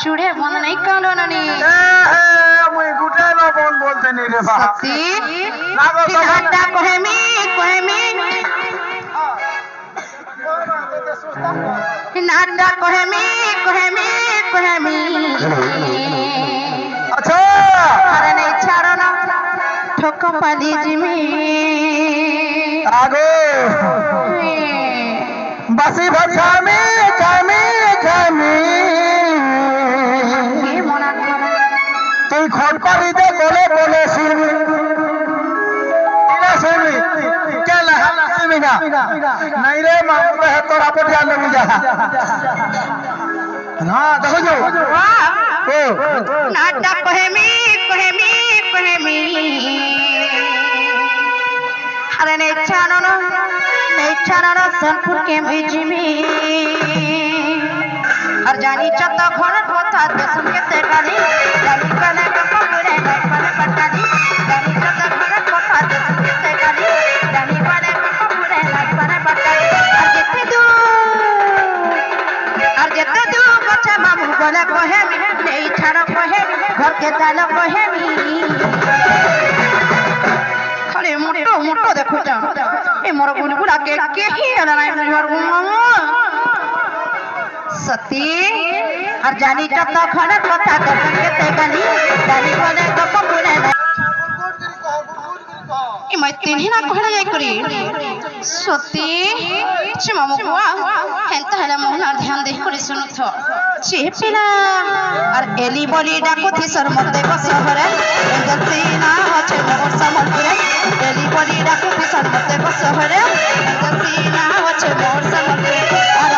चूड़े बंद नहीं करो ननी मुई गुटे न बोल बोलते नहीं रे बा सती लागो तो हड्डा कोहेमी नाडा कोहेमी अच्छा अरे नहीं छाड़ो ना ठोको पाली जिमी आगे बसी भछामी जामी ये मना करा তুই খটকরি দে বলে বলে শুনবি শুনবি কেলা শুনবি না নাই রে মামু হে তোরা পটিয়া নেবি যা হ্যাঁ দেখো जो ओ नाडा कोहेमी अरे नहीं छाड़ो ना सोनपुर के मिजिमी और जानी चत्ता घर कोथा देशम के तेगाली जानी कने कपड़े नहीं पने पटाली जानी चत्ता घर कोथा देशम के तेगाली जानी कने कपड़े नहीं पने पटाली और जेते दू बच्चा मामू बोले कोहेमी नहीं छाड़ो कोहेमी घर के चालो कोहेमी खाली मोटो देखो जा ए मोर गुलगुला के ही आला नहीं मोर गुमामा सती और जानी जब तो खड़े कथा कर के ते गली जानी कोने गप कोने ए मैं तीन ही ना कहले जाई करी सती चे मामू बुआ हेंता हला मोहना ध्यान दे करी सुनु थो चे पिला और एली बली डाको थी सर मते को सहरे एंगती ना होचे मोर समलपुरे एली बली डाको थी सर मते को सहरे एंगती ना होचे मोर समलपुरे और